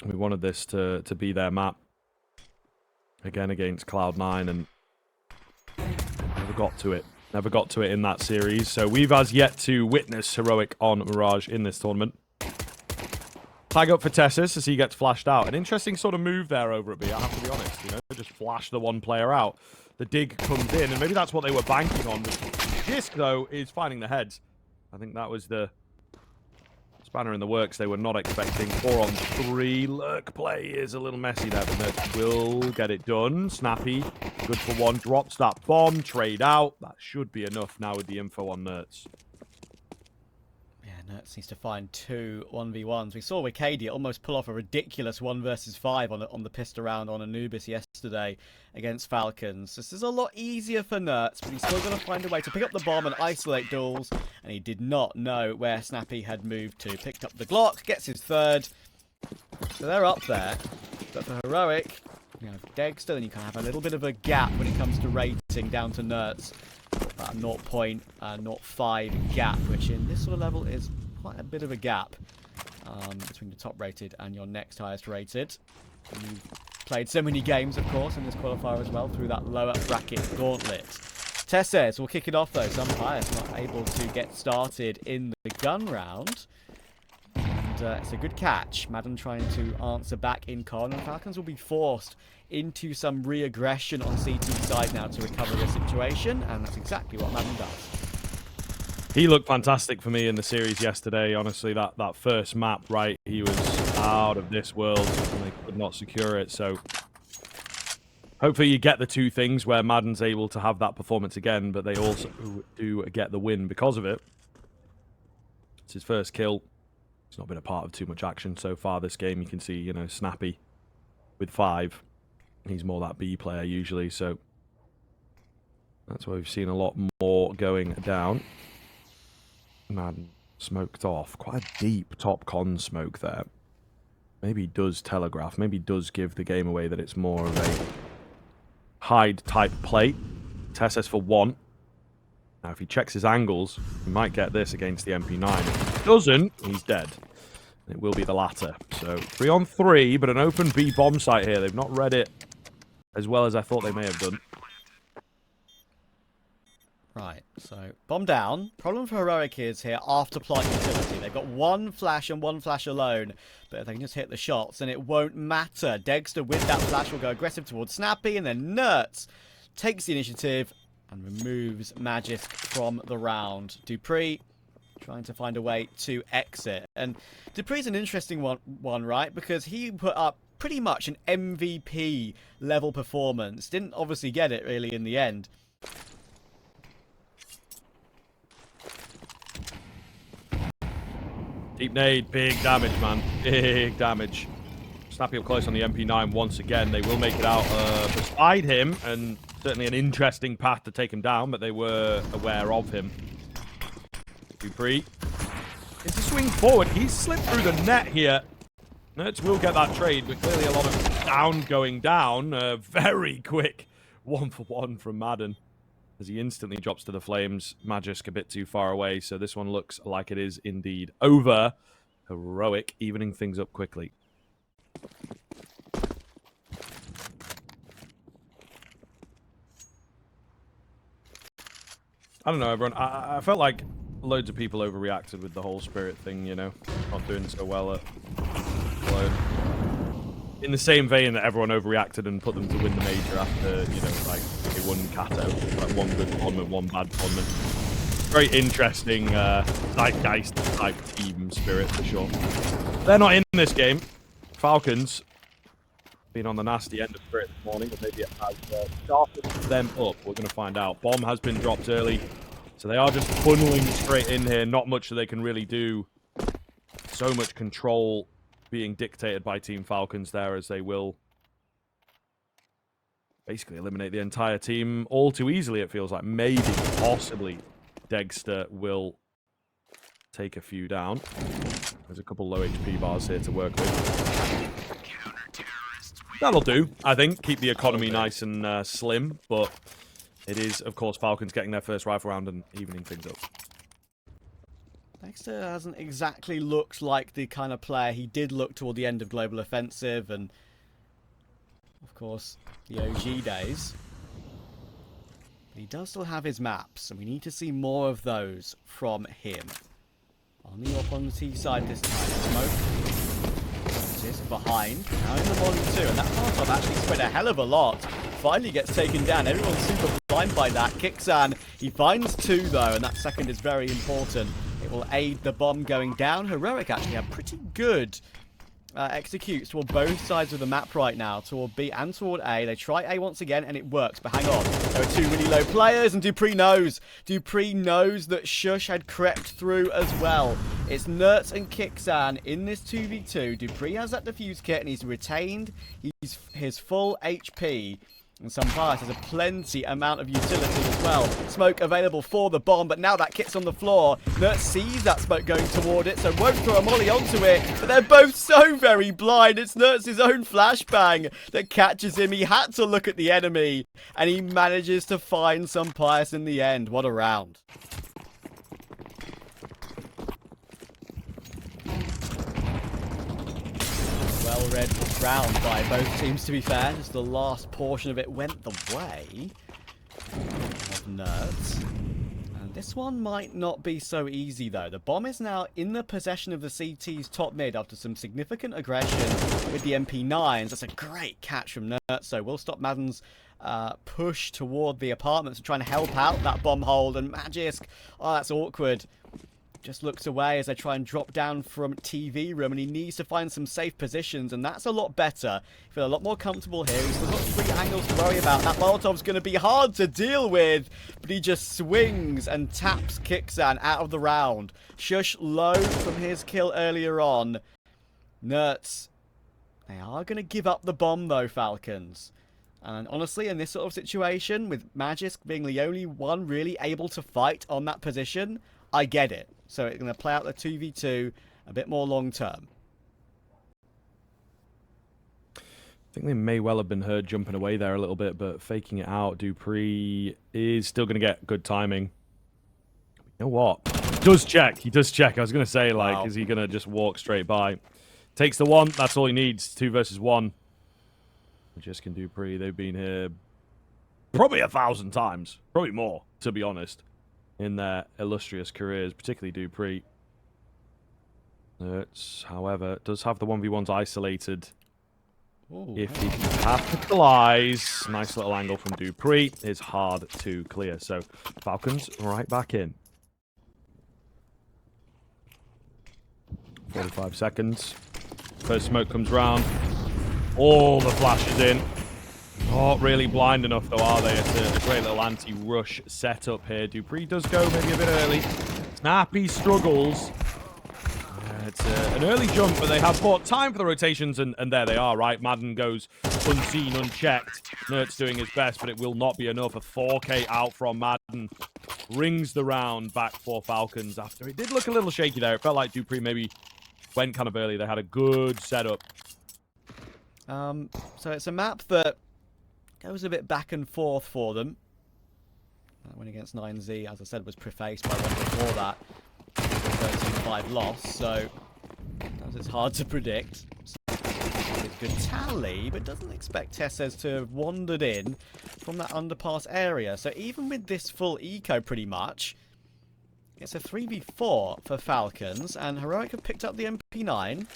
We wanted this to be their map. Again against Cloud9 and never got to it. Never got to it in that series. So we've as yet to witness Heroic on Mirage in this tournament. Tag up for Tessus as he gets flashed out. An interesting sort of move there over at B, I have to be honest. You know, just flash the one player out. The dig comes in, and maybe that's what they were banking on. Disc, though, is finding the heads. I think that was the spanner in the works they were not expecting. 4-on-3. Lurk play is a little messy there, but Nerds will get it done. Snappy, good for one. Drops that bomb. Trade out. That should be enough now with the info on Nerds. Yeah, Nerds needs to find 2 1v1s. We saw Wicadia almost pull off a ridiculous 1 versus 5 on the pistol round on Anubis yesterday against Falcons. This is a lot easier for Nerds, but he's still going to find a way to pick up the bomb and isolate duels. And he did not know where Snappy had moved to. Picked up the Glock, gets his 3rd. So they're up there. But for Heroic, you have Dexter, then you can have a little bit of a gap when it comes to rating down to Nerds. About a 0.05 gap, which in this sort of level is quite a bit of a gap between the top rated and your next highest rated. And you've played so many games, of course, in this qualifier as well through that lower bracket gauntlet. Tessus will kick it off though. Some players not able to get started in the gun round. And it's a good catch. Madden trying to answer back in con, and Falcons will be forced into some re-aggression on CT's side now to recover the situation, and that's exactly what Madden does. He looked fantastic for me in the series yesterday. Honestly, that first map, right, he was out of this world, and they could not secure it. So hopefully you get the 2 things where Madden's able to have that performance again, but they also do get the win because of it. It's his first kill. He's not been a part of too much action so far this game. You can see, you know, Snappy with 5. He's more that B player usually, so that's why we've seen a lot more going down. Man, smoked off. Quite a deep top con smoke there. Maybe he does telegraph. Maybe he does give the game away that it's more of a hide type play. Tessus for 1. Now, if he checks his angles, he might get this against the MP9. If he doesn't, he's dead. It will be the latter. So 3-on-3, but an open B bomb site here. They've not read it as well as I thought they may have done. Right, so bomb down. Problem for Heroic is here after plot utility. They've got 1 flash and 1 flash alone, but if they can just hit the shots, then it won't matter. Dexter with that flash will go aggressive towards Snappy, and then Nerds takes the initiative and removes Magisk from the round. Dupree trying to find a way to exit. And Dupree's an interesting one, right? Because he put up pretty much an MVP level performance. Didn't obviously get it really in the end. Deep nade, big damage, man. Big damage. Snappy up close on the MP9 once again. They will make it out beside him, and certainly an interesting path to take him down, but they were aware of him. Dupree is to swing forward. He's slipped through the net here. Nerds will get that trade, but clearly a lot of down going down. Very quick 1-for-1 from Madden as he instantly drops to the flames. Magisk a bit too far away, so this one looks like it is indeed over. Heroic evening things up quickly. I don't know, everyone. I felt like loads of people overreacted with the whole Spirit thing, you know. Not doing so well at Cologne. In the same vein that everyone overreacted and put them to win the major after, you know, like, they won Kato. Like, 1 good tournament, 1 bad tournament. Very interesting zeitgeist-type team spirit, for sure. They're not in this game. Falcons been on the nasty end of Spirit this morning, but maybe it has started them up. We're going to find out. Bomb has been dropped early, so they are just funneling straight in here. Not much that they can really do. So much control being dictated by Team Falcons there, as they will basically eliminate the entire team all too easily, it feels like. Maybe, possibly, Dexter will take a few down. There's a couple low HP bars here to work with. That'll do, I think. Keep the economy nice and slim, but it is, of course, Falcons getting their first rifle round and evening things up. Dexter hasn't exactly looked like the kind of player he did look toward the end of Global Offensive and, of course, the OG days. But he does still have his maps, and we need to see more of those from him. On the T side this time, Smoke just behind, now in the molly too, and that Molotov actually spread a hell of a lot. Finally gets taken down, everyone's super blind by that. Kixan, he finds 2 though, and that second is very important. It will aid the bomb going down. Heroic actually have pretty good executes toward both sides of the map right now, toward B and toward A. They try A once again, and it works, but hang on. There are 2 really low players, and dupreeh knows. dupreeh knows that Shush had crept through as well. It's Nertz and Kixan in this 2v2. dupreeh has that defuse kit, and he's retained his full HP. And some bias has a plenty amount of utility as well. Smoke available for the bomb, but now that kit's on the floor. Nertz sees that smoke going toward it, so won't throw a molly onto it. But they're both so very blind. It's Nertz's own flashbang that catches him. He had to look at the enemy, and he manages to find some bias in the end. What a round. Well-read round by both teams, to be fair. Just the last portion of it went the way of Nertz. And this one might not be so easy, though. The bomb is now in the possession of the CT's top mid after some significant aggression with the MP9s. That's a great catch from Nertz, so we'll stop Madden's push toward the apartments and trying to help out that bomb hold. And Magisk, oh, that's awkward. Just looks away as they try and drop down from TV room, and he needs to find some safe positions, and that's a lot better. Feel a lot more comfortable here. He's still got 3 angles to worry about. That Molotov's going to be hard to deal with, but he just swings and taps Kixan out of the round. Shush low from his kill earlier on. Nertz, they are going to give up the bomb though, Falcons. And honestly, in this sort of situation, with Magisk being the only one really able to fight on that position, I get it. So it's going to play out the 2v2 a bit more long term. I think they may well have been heard jumping away there a little bit, but faking it out, dupreeh is still going to get good timing. You know what? He does check. He does check. I was going to say, like, is he going to just walk straight by? Takes the 1. That's all he needs. 2 versus 1. Just can dupreeh. They've been here probably 1,000 times. Probably more, to be honest, in their illustrious careers, particularly dupreeh. Nertz, however, does have the 1v1s isolated. Ooh, if he can capitalize, nice little angle from dupreeh is hard to clear. So Falcons right back in. 45 seconds. First smoke comes round. All the flashes in. Not really blind enough, though, are they? It's a great little anti-rush setup here. dupreeh does go maybe a bit early. Snappy struggles. It's an early jump, but they have bought time for the rotations, and there they are, right? Madden goes unseen, unchecked. Nertz doing his best, but it will not be enough. A 4K out from Madden rings the round back for Falcons after it did look a little shaky there. It felt like dupreeh maybe went kind of early. They had a good setup. So it's a map that goes a bit back and forth for them. That win against 9Z, as I said, was prefaced by one before that. 13-5 loss, so it's hard to predict. It's good tally, but doesn't expect Tesses to have wandered in from that underpass area. So even with this full eco, pretty much, it's a 3v4 for Falcons, and Heroic have picked up the MP9.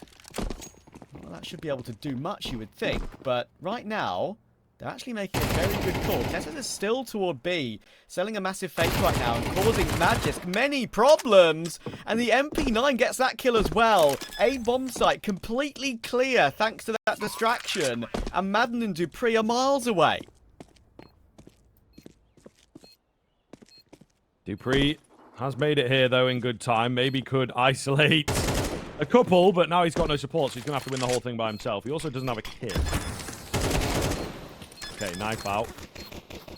Well, that should be able to do much, you would think, but right now, they're actually making a very good call. Tesses is still toward B, selling a massive fake right now and causing Magisk many problems. And the MP9 gets that kill as well. A bomb site completely clear thanks to that distraction. And Madden and dupreeh are miles away. dupreeh has made it here, though, in good time. Maybe could isolate a couple, but now he's got no support, so he's going to have to win the whole thing by himself. He also doesn't have a kit. Okay, knife out.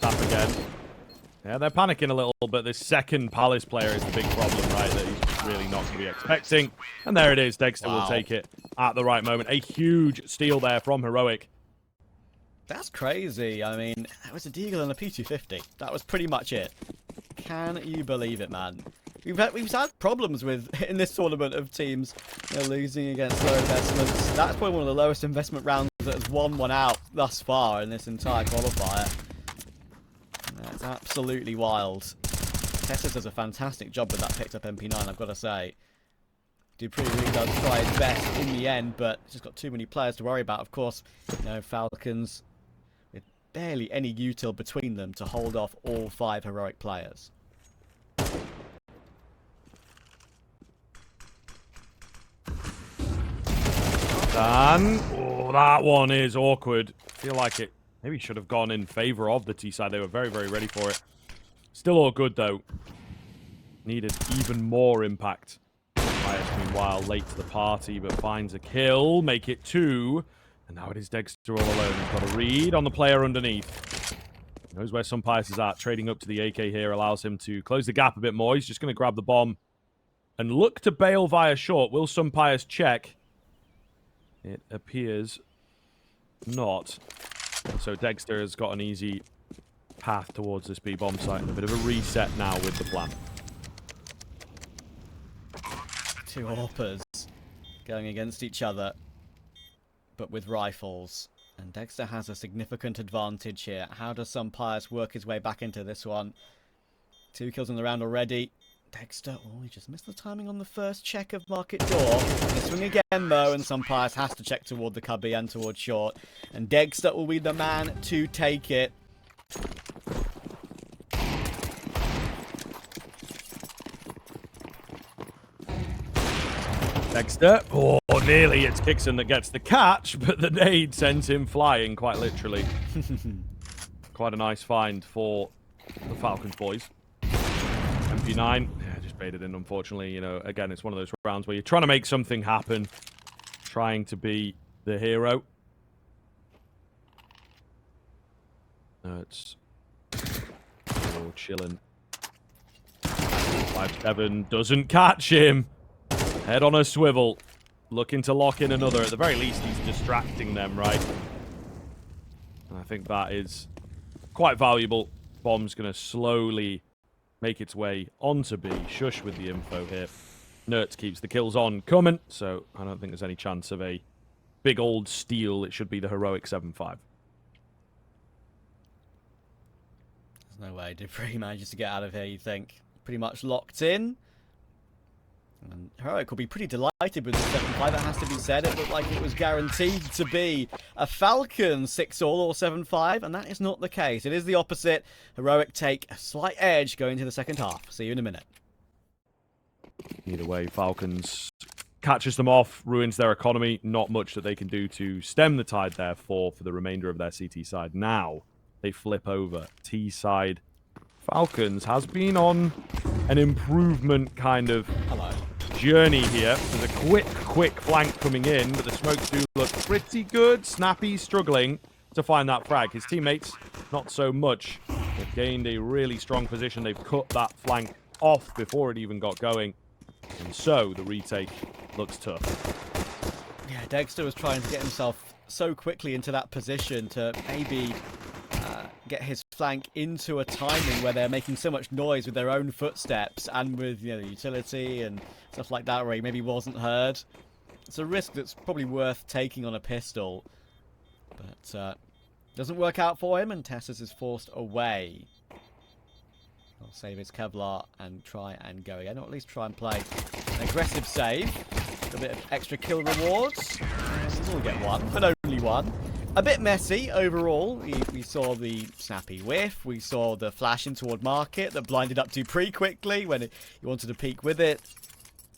Tap again. Yeah, they're panicking a little, but this second Palace player is the big problem, right? That he's really not going to be expecting. And there it is. Dexter will take it at the right moment. A huge steal there from Heroic. That's crazy. I mean, that was a Deagle and a P250. That was pretty much it. Can you believe it, man? we've had problems with in this tournament of teams losing against low investments. That's probably one of the lowest investment rounds that has won one out thus far in this entire qualifier. That's absolutely wild. Tessa does a fantastic job with that picked up MP9, I've got to say. Dupree really does try his best in the end, but he's just got too many players to worry about. Of course, Falcons with barely any util between them to hold off all 5 heroic players. Dan. Oh, that one is awkward. I feel like it maybe should have gone in favor of the T side. They were very, very ready for it. Still all good, though. Needed even more impact. Bias, meanwhile, late to the party, but finds a kill. Make it 2. And now it is Dexter all alone. He's got a read on the player underneath. Knows where Sunpius is at. Trading up to the AK here allows him to close the gap a bit more. He's just going to grab the bomb and look to bail via short. Will Sunpius check? It appears not. So Dexter has got an easy path towards this B-bomb site. And a bit of a reset now with the plan. 2 Orpers going against each other, but with rifles. And Dexter has a significant advantage here. How does Sunpius work his way back into this one? 2 kills in the round already. Dexter, he just missed the timing on the first check of market door. This swing again, though, and Sunpius has to check toward the cubby and towards short. And Dexter will be the man to take it. Dexter. Oh, nearly. It's Kixon that gets the catch, but the nade sends him flying, quite literally. Quite a nice find for the Falcons boys. MP9. Yeah, just baited in, unfortunately. Again, it's one of those rounds where you're trying to make something happen. Trying to be the hero. It's chilling. 5-7 doesn't catch him. Head on a swivel. Looking to lock in another. At the very least, he's distracting them, right? And I think that is quite valuable. Bomb's going to slowly make its way onto B. Shush with the info here. Nertz keeps the kills on coming, so I don't think there's any chance of a big old steal. It should be the heroic 7-5. There's no way Dupree manages to get out of here, you think. Pretty much locked in. And Heroic will be pretty delighted with the 7-5, that has to be said. It looked like it was guaranteed to be a Falcon 6-all or 7-5, and that is not the case. It is the opposite. Heroic take a slight edge going into the second half. See you in a minute. Either way, Falcons catches them off, ruins their economy. Not much that they can do to stem the tide, therefore, for the remainder of their CT side. Now, they flip over. T side Falcons has been on an improvement kind of journey here. There's a quick flank coming in, but the smokes do look pretty good. Snappy's struggling to find that frag. His teammates, not so much. They've gained a really strong position. They've cut that flank off before it even got going. And so the retake looks tough. Yeah, Dexter was trying to get himself so quickly into that position to maybe get his flank into a timing where they're making so much noise with their own footsteps and with the utility and stuff like that where he maybe wasn't heard. It's a risk that's probably worth taking on a pistol, but doesn't work out for him, and Tessus is forced away. He'll save his Kevlar and try and go again, or at least try and play an aggressive save. A bit of extra kill rewards. We'll get one, but only one. A bit messy overall. We saw the snappy whiff. We saw the flash in toward market that blinded up Dupree quickly when he wanted to peek with it.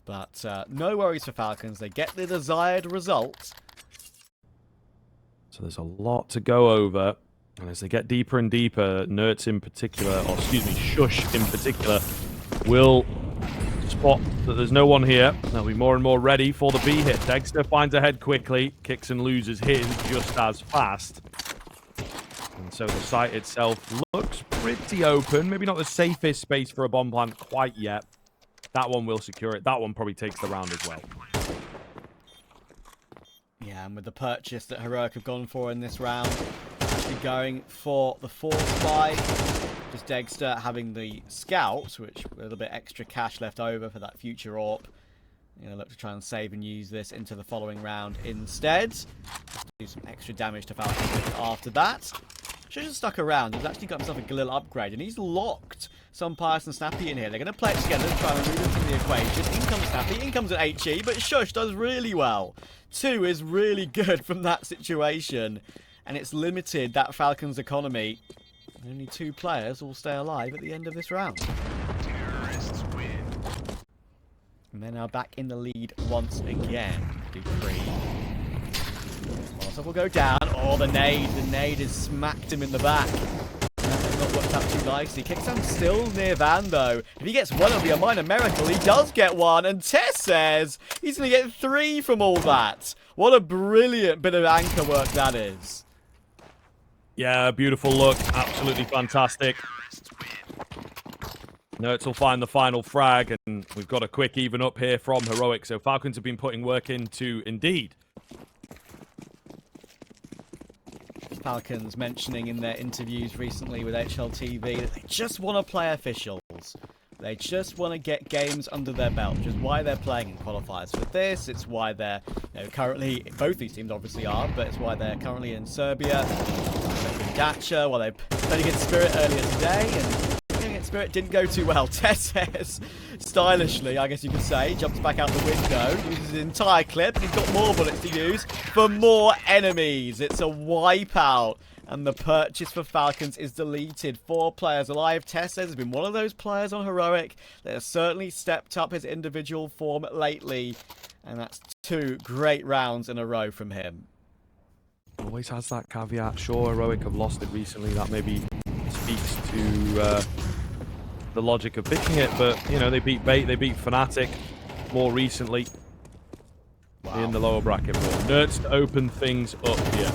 But no worries for Falcons. They get the desired result. So there's a lot to go over. And as they get deeper and deeper, Nertz in particular, or excuse me, Shush in particular, will spot that there's no one here. They'll be more and more ready for the B hit. Dexter finds ahead quickly, kicks and loses his just as fast. And so the site itself looks pretty open. Maybe not the safest space for a bomb plant quite yet. That one will secure it. That one probably takes the round as well. Yeah, and with the purchase that Heroic have gone for in this round, actually going for the 4 spy. Just Degster having the scouts, which with a little bit extra cash left over for that future AWP. Look to try and save and use this into the following round instead. Just do some extra damage to Falcons after that. Should have stuck around. He's actually got himself a Galil upgrade, and he's locked some Pius and Snappy in here. They're going to play it together and try and remove him from the equation. In comes Snappy, in comes an HE, but Shush does really well. 2 is really good from that situation, and it's limited that Falcons economy. Only 2 players will stay alive at the end of this round. And they're now back in the lead once again. Dupree. Molotov will go down. Oh, the nade. The nade has smacked him in the back. That's not worked out too nicely. Kickstand still near Van, though. If he gets 1, it'll be a minor miracle. He does get 1, and Tess says he's going to get 3 from all that. What a brilliant bit of anchor work that is. Yeah, beautiful look. Absolutely fantastic. Nertz will find the final frag, and we've got a quick even up here from Heroic. So Falcons have been putting work into Indeed. Falcons mentioning in their interviews recently with HLTV that they just want to play officials. They just want to get games under their belt, which is why they're playing in qualifiers for this. It's why they're currently, both these teams obviously are, but it's why they're currently in Serbia. Dacha, well, they played against Spirit earlier today, and Spirit didn't go too well. Tesses, stylishly, I guess you could say, jumps back out the window, uses his entire clip, and he's got more bullets to use for more enemies. It's a wipeout, and the purchase for Falcons is deleted. 4 players alive. Tesses has been one of those players on Heroic that has certainly stepped up his individual form lately, and that's 2 great rounds in a row from him. Always has that caveat. Sure, Heroic have lost it recently. That maybe speaks to the logic of picking it, but they beat Bait, they beat Fnatic more recently in the lower bracket. But Nertz to open things up here,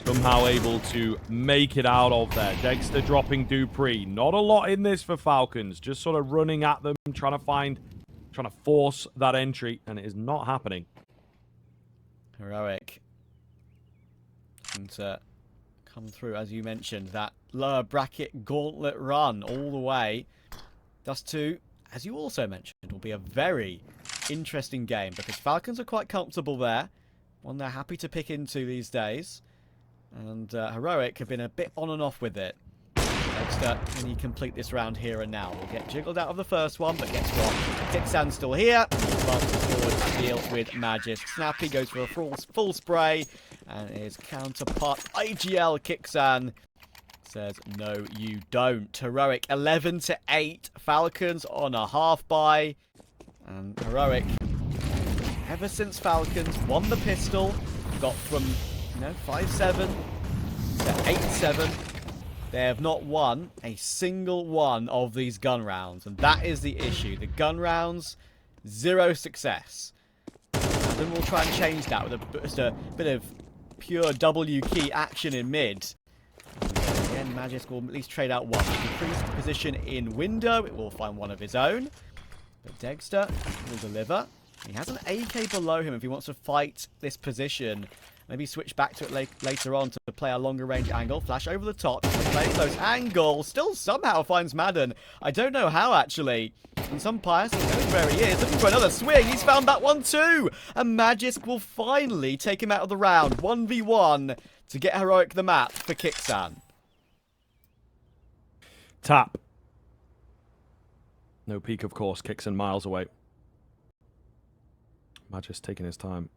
somehow able to make it out of there. Dexter dropping Dupree. Not a lot in this for Falcons, just sort of running at them, trying to force that entry, and it is not happening. Heroic to come through, as you mentioned, that lower bracket gauntlet run all the way. Dust 2, as you also mentioned, will be a very interesting game because Falcons are quite comfortable there. One they're happy to pick into these days. And Heroic have been a bit on and off with it. Dexter, can he complete this round here and now? We'll get jiggled out of the first one, but guess what? Kickstand's still here. Advances forward to deal with Magis. Snappy goes for a full spray, and his counterpart, IGL Kickstand, says, no, you don't. Heroic 11-8. Falcons on a half buy. And Heroic, ever since Falcons won the pistol, got from 5-7 to 8-7. They have not won a single one of these gun rounds, and that is the issue. The gun rounds, 0 success. And then we'll try and change that with just a bit of pure W key action in mid. And again, Magisk will at least trade out one. Decrease the position in window. It will find one of his own. But Dexter will deliver. He has an AK below him if he wants to fight this position. Maybe switch back to it later on to play a longer range angle. Flash over the top. Play close angle. Still somehow finds Madden. I don't know how, actually. And some Pius knows where he is. Looking for another swing. He's found that one too. And Magisk will finally take him out of the round. 1v1 to get Heroic the map for Kixan. Tap. No peek, of course. Kixan miles away. Magisk taking his time.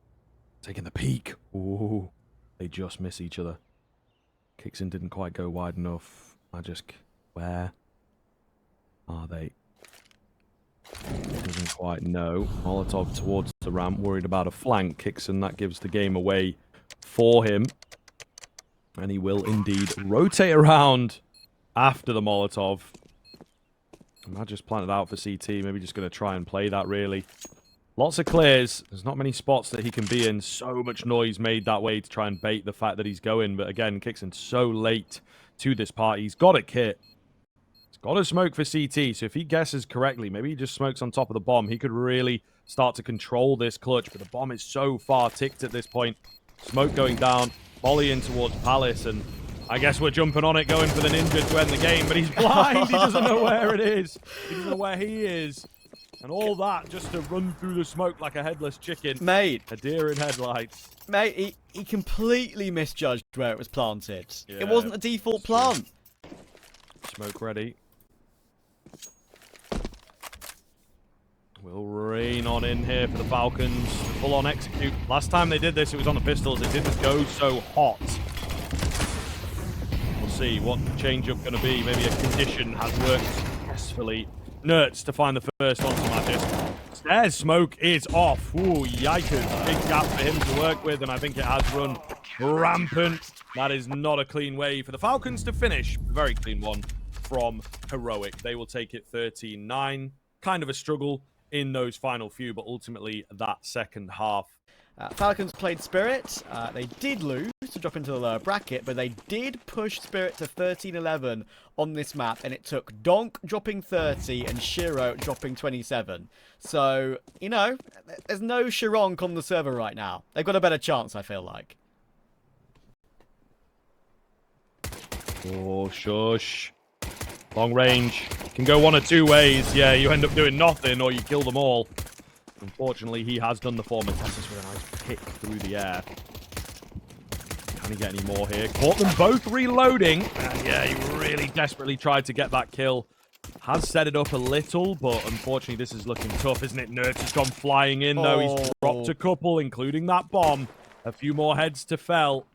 Taking the peek. Ooh. They just miss each other. Kixan didn't quite go wide enough. Magisk, where are they? Doesn't quite know. Molotov towards the ramp. Worried about a flank. Kixan, that gives the game away for him. And he will indeed rotate around after the Molotov. Magisk planted out for CT. Maybe just going to try and play that, really. Lots of clears. There's not many spots that he can be in. So much noise made that way to try and bait the fact that he's going. But again, Kixan so late to this party. He's got a kit. He's got a smoke for CT. So if he guesses correctly, maybe he just smokes on top of the bomb. He could really start to control this clutch. But the bomb is so far ticked at this point. Smoke going down. Volley in towards Palace. And I guess we're jumping on it, going for the ninja to end the game, but he's blind. He doesn't know where it is. He doesn't know where he is. And all that just to run through the smoke like a headless chicken. Mate. A deer in headlights. Mate, he completely misjudged where it was planted. Yeah, it wasn't a default plant. Smoke ready. We'll rain on in here for the Falcons. Full on execute. Last time they did this, it was on the pistols. It didn't go so hot. We'll see what the change-up going to be. Maybe a condition has worked successfully. Nerds to find the first one to Magis. Stairs smoke is off. Ooh, yikers. Big gap for him to work with, and I think it has run rampant. That is not a clean way for the Falcons to finish. Very clean one from Heroic. They will take it 13-9. Kind of a struggle in those final few, but ultimately that second half. Falcons played Spirit. They did lose to drop into the lower bracket, but they did push Spirit to 13-11 on this map, and it took Donk dropping 30 and Shiro dropping 27. So, you know, there's no Shironk on the server right now. They've got a better chance, I feel like. Oh, shush. Long range. Can go one or two ways. Yeah, you end up doing nothing or you kill them all. Unfortunately, he has done the former. Tessus with a nice kick through the air. Can he get any more here? Caught them both reloading. And yeah, he really desperately tried to get that kill. Has set it up a little, but unfortunately, this is looking tough, isn't it? Nerds has gone flying in, though. He's dropped a couple, including that bomb. A few more heads to fell.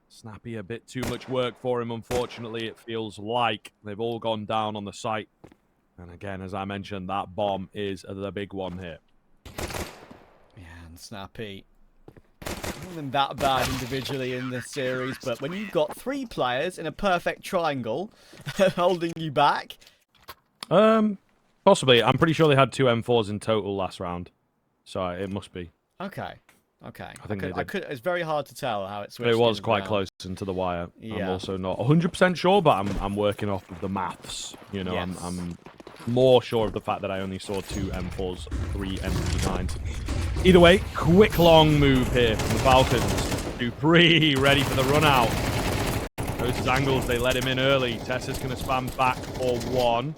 Snappy, a bit too much work for him, unfortunately. It feels like they've all gone down on the site. And again, as I mentioned, that bomb is the big one here. Yeah, and Snappy. Not been that bad individually in this series, but when you've got 3 players in a perfect triangle holding you back... Possibly. I'm pretty sure they had 2 M4s in total last round. So it must be. Okay. Okay. I think it's very hard to tell how it switched. It was quite close into the wire. Yeah. I'm also not 100% sure, but I'm working off of the maths. You know, yes. I'm more sure of the fact that I only saw 2 M4s, 3 MP9s. Either way, quick long move here from the Falcons. Dupree ready for the run out. Those angles, they let him in early. Tessa's going to spam back for 1.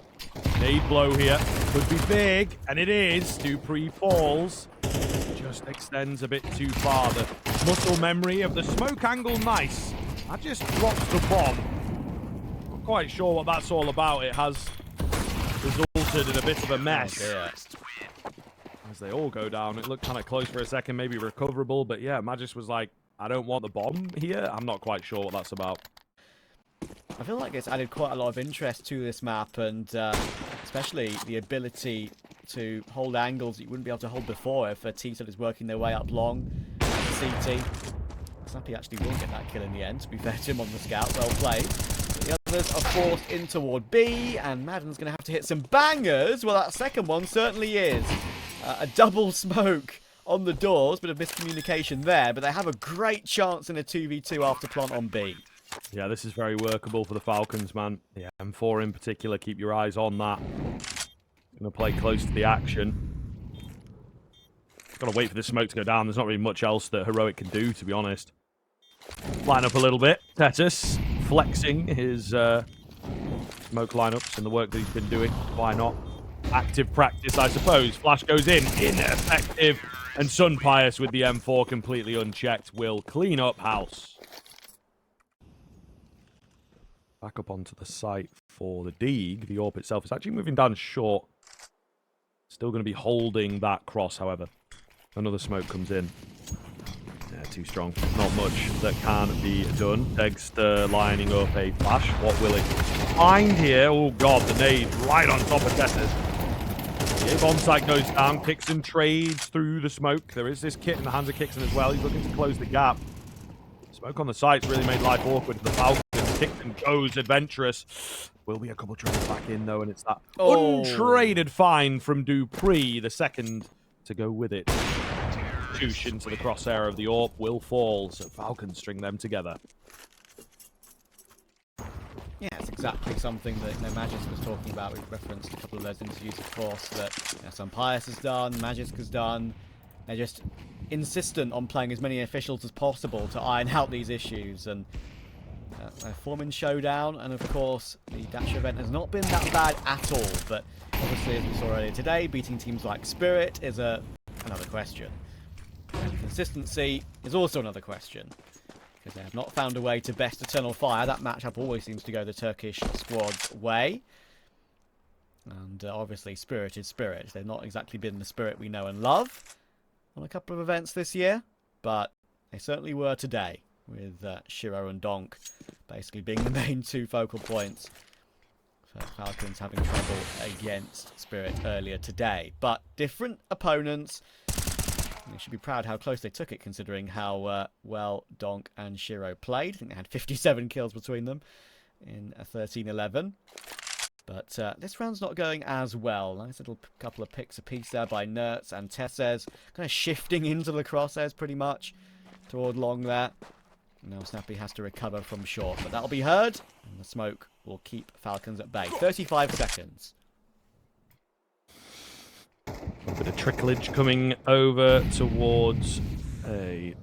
Nade blow here. Could be big, and it is. Dupree falls. Just extends a bit too far. The muscle memory of the smoke angle, nice. That just drops the bomb. Not quite sure what that's all about. It has resulted in a bit of a mess. Oh, as they all go down. It looked kind of close for a second, maybe recoverable. But yeah, Magis was like, I don't want the bomb here. I'm not quite sure what that's about. I feel like it's added quite a lot of interest to this map, and especially the ability to hold angles that you wouldn't be able to hold before if a T-Sub is working their way up long at CT. Snappy actually will get that kill in the end, to be fair to him on the scout. Well played. But the others are forced in toward B, and Madden's going to have to hit some bangers. Well, that second one certainly is. A double smoke on the doors, bit of miscommunication there, but they have a great chance in a 2v2 after plant on B. Yeah, this is very workable for the Falcons, man. Yeah, M4 in particular, keep your eyes on that. Gonna play close to the action. Gotta wait for the smoke to go down. There's not really much else that Heroic can do, to be honest. Line up a little bit. Tetis flexing his smoke lineups and the work that he's been doing. Why not? Active practice, I suppose. Flash goes in. Ineffective. And Sunpius with the M4 completely unchecked will clean up house. Back up onto the site for the Deeg. The AWP itself is actually moving down short. Still going to be holding that cross, however. Another smoke comes in. Yeah, too strong. Not much that can be done. Dexter lining up a flash. What will it find here? Oh, God, the nade right on top of Dexter's. The bomb site goes down. Kixon trades through the smoke. There is this kit in the hands of Kixon as well. He's looking to close the gap. Smoke on the site's really made life awkward for the Falcons. Kixon goes adventurous. Will be a couple trades back in, though, and it's that untraded find from Dupree, the second to go with it. Shoosh into the crosshair of the AWP will fall, so Falcons string them together. Yeah, it's exactly something that Magis was talking about. We've referenced a couple of those interviews, of course, that Sunpius has done, Magisk has done. They're just insistent on playing as many officials as possible to iron out these issues, and A Foreman showdown, and of course the Dash event has not been that bad at all, but obviously as we saw earlier today, beating teams like Spirit is another question. And consistency is also another question, because they have not found a way to best Eternal Fire. That matchup always seems to go the Turkish squad's way. And obviously Spirit is Spirit. They've not exactly been the Spirit we know and love on a couple of events this year, but they certainly were today, with Shiro and Donk basically being the main two focal points for Falcons having trouble against Spirit earlier today. But different opponents. They should be proud how close they took it, considering how well Donk and Shiro played. I think they had 57 kills between them in a 13-11. But this round's not going as well. Nice little couple of picks apiece there by Nertz and Tesses. Kind of shifting into the crosshairs pretty much toward long there. Now Snappy has to recover from short, but that'll be heard. And the smoke will keep Falcons at bay. 35 seconds. A bit of tricklage coming over towards A.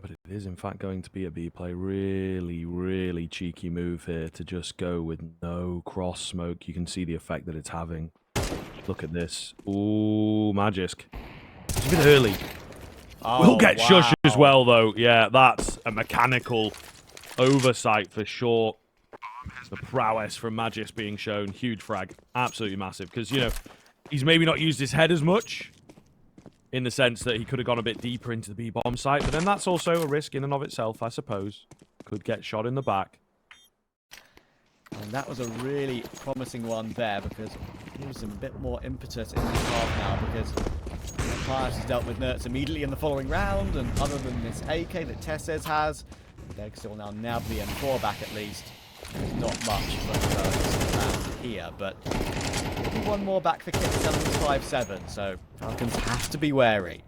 But it is, in fact, going to be a B play. Really, really cheeky move here to just go with no cross smoke. You can see the effect that it's having. Look at this. Ooh, Magisk. It's a bit early. Oh, We'll get wow. shush as well, though. Yeah, that's a mechanical oversight for sure. The prowess from Magisk being shown. Huge frag. Absolutely massive. Because, you know, he's maybe not used his head as much, in the sense that he could have gone a bit deeper into the B-bomb site. But then that's also a risk in and of itself, I suppose. Could get shot in the back. And that was a really promising one there, because it gives him a bit more impetus in this half now, because Pius has dealt with Nertz immediately in the following round, and other than this AK that Tesses has, they're still now nab the M4 back at least. There's not much for Nertz around here, but one more back for Kit 757, so Falcons have to be wary.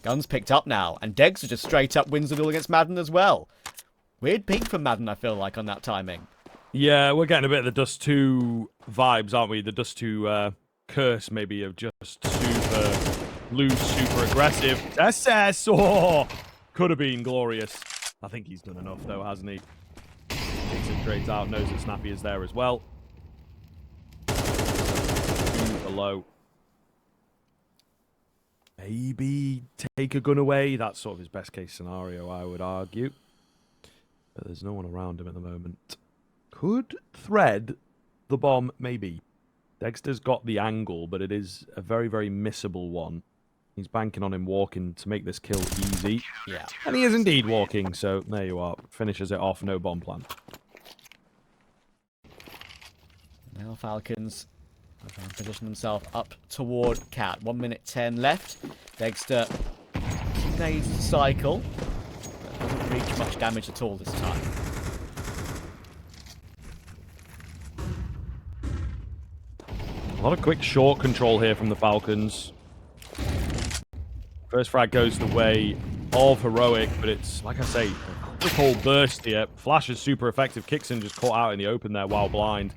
Guns picked up now, and Degster just straight up wins the duel against Madden as well. Weird peak from Madden, I feel like, on that timing. Yeah, we're getting a bit of the Dust 2 vibes, aren't we? The Dust 2 curse, maybe, of just super loose, super aggressive. SS! Oh! Could have been glorious. I think he's done enough, though, hasn't he? Takes it straight out, knows that Snappy is there as well. Low. Maybe take a gun away. That's sort of his best case scenario, I would argue. But there's no one around him at the moment. Could thread the bomb, maybe. Dexter's got the angle, but it is a very, very missable one. He's banking on him walking to make this kill easy. Yeah. And he is indeed walking, so there you are. Finishes it off, no bomb plan. Now Falcons trying to position himself up toward Cat. 1 minute 10 left. Dexter grenades the cycle, but doesn't reach much damage at all this time. A lot of quick short control here from the Falcons. First frag goes the way of Heroic, but it's, like I say, a quick whole burst here. Flash is super effective. Kixon just caught out in the open there while blind.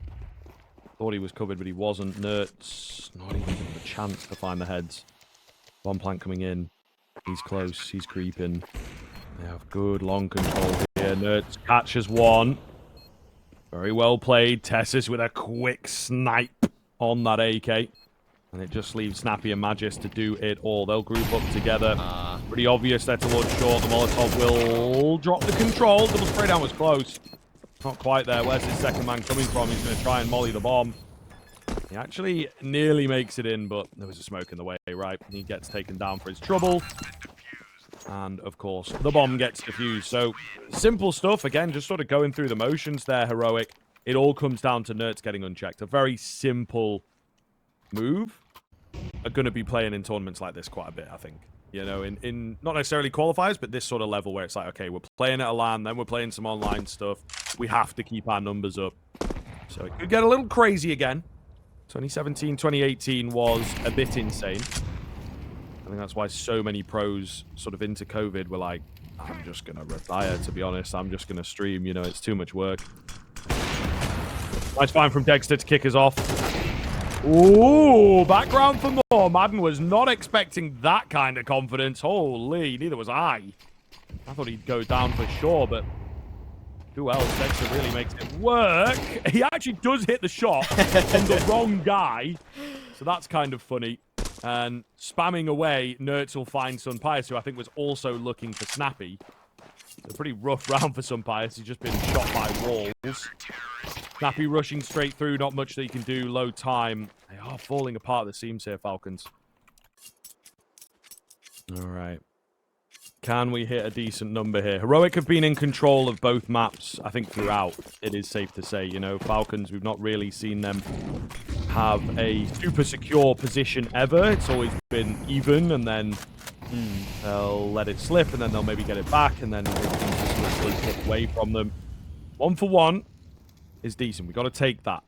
Thought he was covered, but he wasn't. Nertz not even given a chance to find the heads. Bomb plant coming in. He's close. He's creeping. They have good long control here. Nertz catches one. Very well played. Tessis with a quick snipe on that AK. And it just leaves Snappy and Magis to do it all. They'll group up together. Pretty obvious there towards short. The Molotov will drop the control. Double spray down was close. Not quite there. Where's his second man coming from? He's going to try and molly the bomb. He actually nearly makes it in, but there was a smoke in the way, right? He gets taken down for his trouble. And, of course, the bomb gets defused. So, simple stuff. Again, just sort of going through the motions there, Heroic. It all comes down to Nertz getting unchecked. A very simple move. Are going to be playing in tournaments like this quite a bit, I think. You know, in not necessarily qualifiers, but this sort of level where it's like, okay, we're playing at a LAN, then we're playing some online stuff. We have to keep our numbers up. So it could get a little crazy again. 2017, 2018 was a bit insane. I think that's why so many pros sort of into COVID were like, I'm just going to retire, to be honest. I'm just going to stream. You know, it's too much work. Nice find from Dexter to kick us off. Ooh, background for more. Madden was not expecting that kind of confidence. Holy, neither was I. I thought he'd go down for sure, but Who else? Dexter really makes it work. He actually does hit the shot on the wrong guy. So that's kind of funny. And spamming away, Nertz will find Sunpius, who I think was also looking for Snappy. It's a pretty rough round for Sunpius. He's just been shot by walls. Snappy rushing straight through. Not much that he can do. Low time. They are falling apart at the seams here, Falcons. All right. Can we hit a decent number here? Heroic have been in control of both maps, I think, throughout. It is safe to say, you know, Falcons, we've not really seen them have a super secure position ever. It's always been even, and then they'll let it slip, and then they'll maybe get it back, and then everything's just literally slip away from them. 1 for 1 is decent. We've got to take that.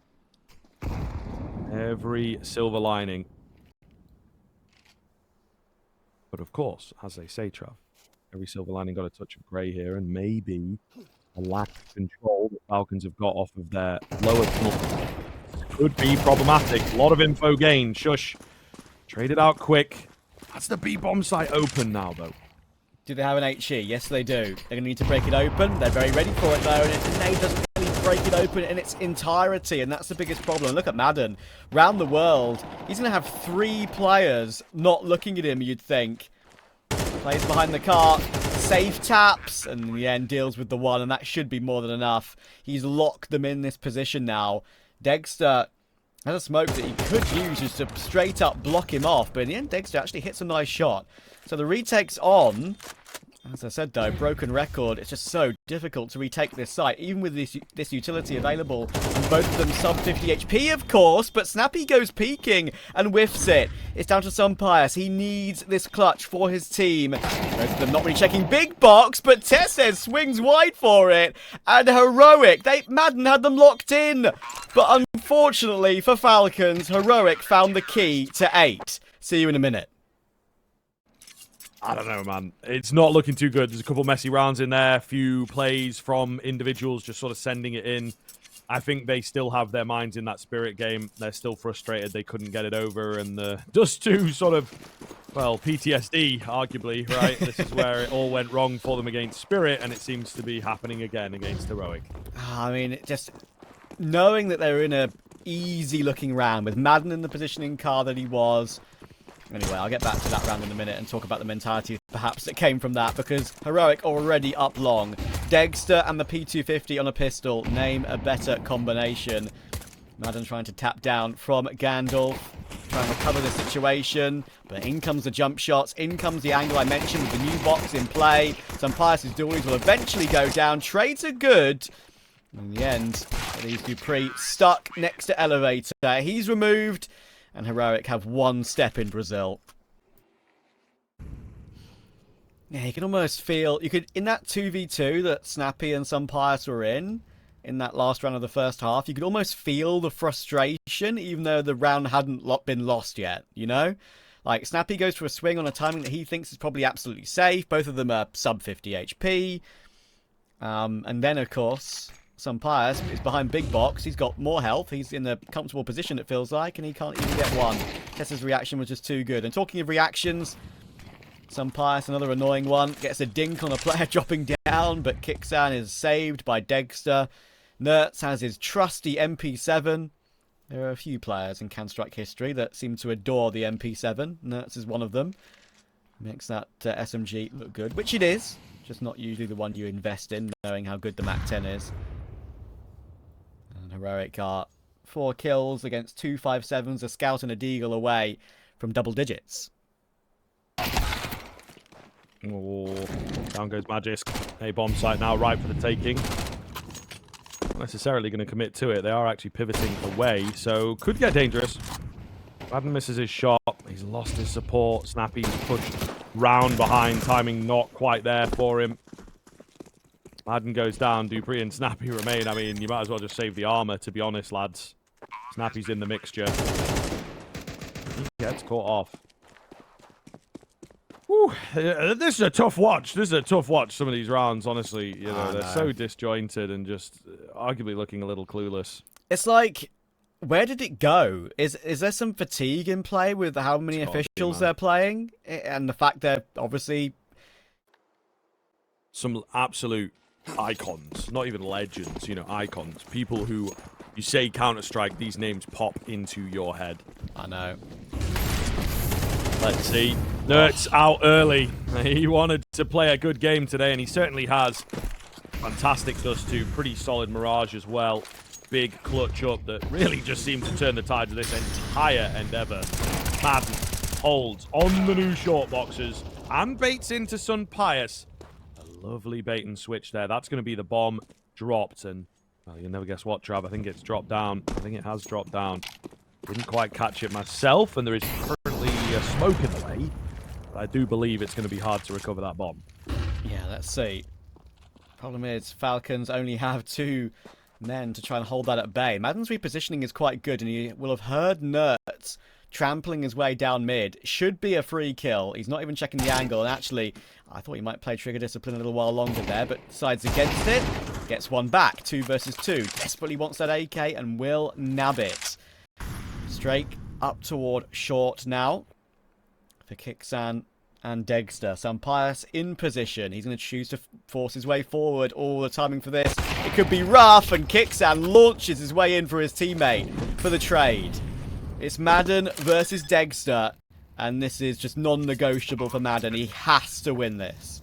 Every silver lining. But of course, as they say, Trav, every silver lining got a touch of grey here, and maybe a lack of control that Falcons have got off of their lower tunnel could be problematic. A lot of info gained. Shush. Trade it out quick. That's the B-bomb site open now, though. Do they have an HE? Yes, they do. They're going to need to break it open. They're very ready for it, though, and Nade doesn't really break it open in its entirety, and that's the biggest problem. Look at Madden. Round the world, he's going to have 3 players not looking at him, you'd think. Plays behind the car, safe taps, and in the end deals with the 1, and that should be more than enough. He's locked them in this position now. Dexter has a smoke that he could use just to straight up block him off, but in the end Dexter actually hits a nice shot. So the retake's on. As I said though, broken record, it's just so difficult to retake this site, even with this utility available. And both of them sub 50 HP, of course, but Snappy goes peeking and whiffs it. It's down to Sunpius. He needs this clutch for his team. Both of them not really checking big box, but Tessez swings wide for it. And Heroic, Madden had them locked in. But unfortunately for Falcons, Heroic found the key to 8. See you in a minute. I don't know, man. It's not looking too good. There's a couple messy rounds in there. A few plays from individuals just sort of sending it in. I think they still have their minds in that Spirit game. They're still frustrated they couldn't get it over. And the Dust 2 sort of, well, PTSD, arguably, right? This is where it all went wrong for them against Spirit, and it seems to be happening again against Heroic. I mean, just knowing that they were in a easy-looking round with Madden in the positioning car that he was. Anyway, I'll get back to that round in a minute and talk about the mentality perhaps that came from that, because Heroic already up long. Dexter and the P250 on a pistol. Name a better combination. Madden trying to tap down from Gandalf. Trying to recover the situation. But in comes the jump shots. In comes the angle I mentioned with the new box in play. Sunpius' dualies will eventually go down. Trades are good. In the end, these Dupree stuck next to Elevator. He's removed. And Heroic have 1 step in Brazil. Yeah, you can almost feel... You could, in that 2v2 that Snappy and Sunpius were in that last round of the first half, you could almost feel the frustration, even though the round hadn't been lost yet, you know? Like, Snappy goes for a swing on a timing that he thinks is probably absolutely safe. Both of them are sub 50 HP. And then, of course... Sunpius is behind big box. He's got more health. He's in a comfortable position, it feels like, and he can't even get one. Tessa's reaction was just too good. And talking of reactions, Sunpius, another annoying one, gets a dink on a player dropping down, but Kixan is saved by Dexter. Nertz has his trusty MP7. There are a few players in Counter-Strike history that seem to adore the MP7. Nertz is one of them. Makes that SMG look good, which it is. Just not usually the one you invest in, knowing how good the MAC-10 is. And Heroic are 4 kills against 2 5.7s, a Scout and a Deagle away from double digits. Oh, down goes Magisk. A bomb site now ripe for the taking. Not necessarily going to commit to it. They are actually pivoting away, so could get dangerous. Madden misses his shot. He's lost his support. Snappy's pushed round behind. Timing not quite there for him. Madden goes down. Dupree and Snappy remain. I mean, you might as well just save the armor, to be honest, lads. Snappy's in the mixture. He gets caught off. Whew. This is a tough watch. This is a tough watch, some of these rounds, honestly. You know, they're so disjointed and just arguably looking a little clueless. It's like, where did it go? Is there some fatigue in play with how many officials they're playing? And the fact they're obviously... Some absolute icons, not even legends, you know, icons. People who, you say Counter-Strike, these names pop into your head. I know. Let's see. Nert's out early. He wanted to play a good game today, and he certainly has. Fantastic dust too. Pretty solid Mirage as well. Big clutch up that really just seemed to turn the tide of this entire endeavor. Madden holds on the new short boxes and baits into Sun Pius. A lovely bait and switch there. That's going to be the bomb dropped, and well, you'll never guess what, Trav. I think it's dropped down. I think it has dropped down. Didn't quite catch it myself, and there is currently smoke in the way. But I do believe it's going to be hard to recover that bomb. Yeah, let's see. Problem is, Falcons only have 2 men to try and hold that at bay. Madden's repositioning is quite good, and he will have heard Nertz trampling his way down mid. Should be a free kill. He's not even checking the angle, and actually, I thought he might play trigger discipline a little while longer there, but decides against it. Gets one back. 2 versus 2. Desperately wants that AK and will nab it. Straight up toward short now for Kixan and Degster. Sampius in position. He's going to choose to force his way forward. All the timing for this. It could be rough, and Kixan launches his way in for his teammate for the trade. It's Madden versus Degster, and this is just non-negotiable for Madden. He has to win this.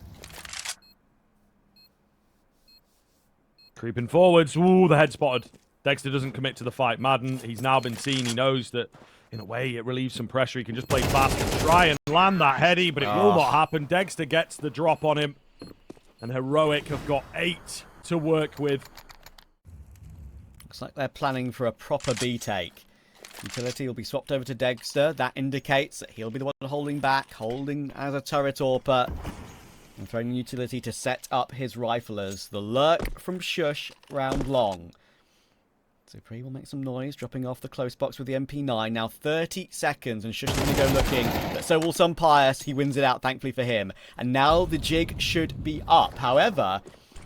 Creeping forwards. Ooh, the head spotted. Dexter doesn't commit to the fight. Madden, he's now been seen. He knows that, in a way, it relieves some pressure. He can just play fast and try and land that heady, but it will not happen. Dexter gets the drop on him, and Heroic have got 8 to work with. Looks like they're planning for a proper B take. Utility will be swapped over to Degster. That indicates that he'll be the one holding back, holding as a turret AWPer, and throwing utility to set up his riflers. The lurk from Shush round long. Supreme will make some noise, dropping off the close box with the MP9. Now 30 seconds, and Shush is going to go looking, but so will Sun Pius. He wins it out, thankfully for him. And now the jig should be up. However,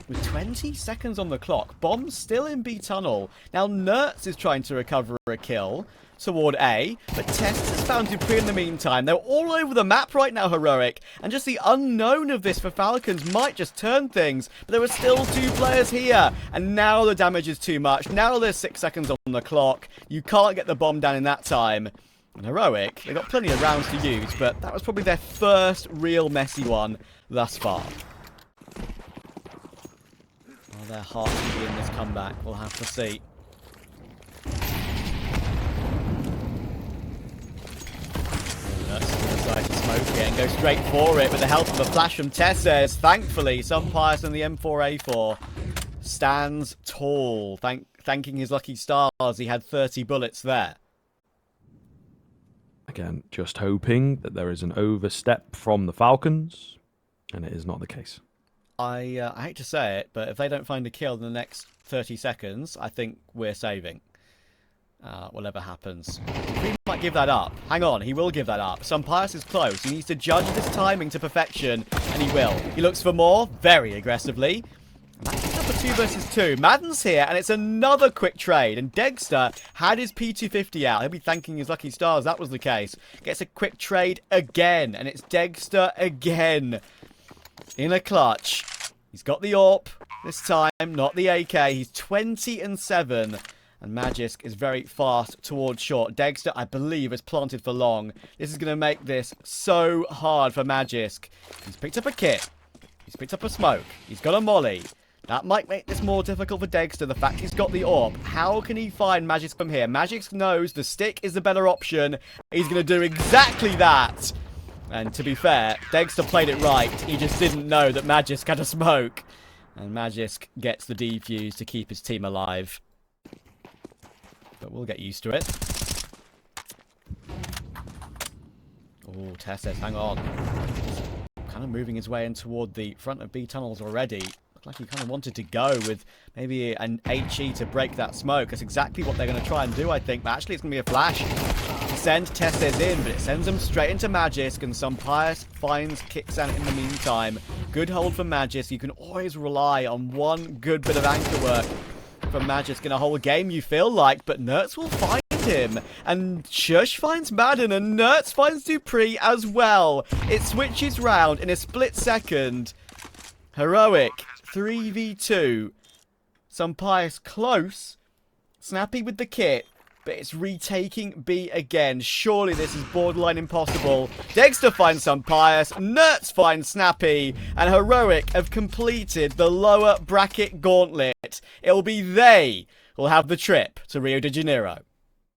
with 20 seconds on the clock, Bomb's still in B tunnel. Now Nertz is trying to recover a kill toward A, but Test has found Dupree in the meantime. They're all over the map right now, Heroic, and just the unknown of this for Falcons might just turn things, but there are still 2 players here, and now the damage is too much. Now there's 6 seconds on the clock. You can't get the bomb down in that time. And Heroic, they've got plenty of rounds to use, but that was probably their first real messy one thus far. Well, they're hard to be in this comeback. We'll have to see. Decide to smoke it and go straight for it with the help of a flash from Tesses. Thankfully, Sunpius and the M4A4 stands tall. Thanking his lucky stars, he had 30 bullets there. Again, just hoping that there is an overstep from the Falcons, and it is not the case. I hate to say it, but if they don't find a kill in the next 30 seconds, I think we're saving. Whatever happens. He might give that up. Hang on, he will give that up. Sunpius is close. He needs to judge this timing to perfection, and he will. He looks for more, very aggressively. That's up a 2 versus 2. Madden's here, and it's another quick trade. And Degster had his P250 out. He'll be thanking his lucky stars that was the case. Gets a quick trade again, and it's Degster again. In a clutch. He's got the AWP this time, not the AK. He's 20-7. And Magisk is very fast towards short. Degster, I believe, is planted for long. This is going to make this so hard for Magisk. He's picked up a kit. He's picked up a smoke. He's got a molly. That might make this more difficult for Degster. The fact he's got the AWP. How can he find Magisk from here? Magisk knows the stick is the better option. He's going to do exactly that. And to be fair, Degster played it right. He just didn't know that Magisk had a smoke. And Magisk gets the defuse to keep his team alive. But we'll get used to it. Oh, Tess says, hang on. He's kind of moving his way in toward the front of B tunnels already. Looked like he kind of wanted to go with maybe an HE to break that smoke. That's exactly what they're going to try and do, I think. But actually, it's going to be a flash. Send Testes in, but it sends them straight into Magisk, and Sunpius finds Kixan in the meantime. Good hold for Magisk. You can always rely on one good bit of anchor work from Magisk in a whole game, you feel like, but Nertz will find him, and Shush finds Madden, and Nertz finds Dupree as well. It switches round in a split second. Heroic 3v2. Sunpius close. Snappy with the kit. But it's retaking B again. Surely this is borderline impossible. Dexter finds Sunpius. Nerds finds Snappy. And Heroic have completed the lower bracket gauntlet. It will be they who will have the trip to Rio de Janeiro.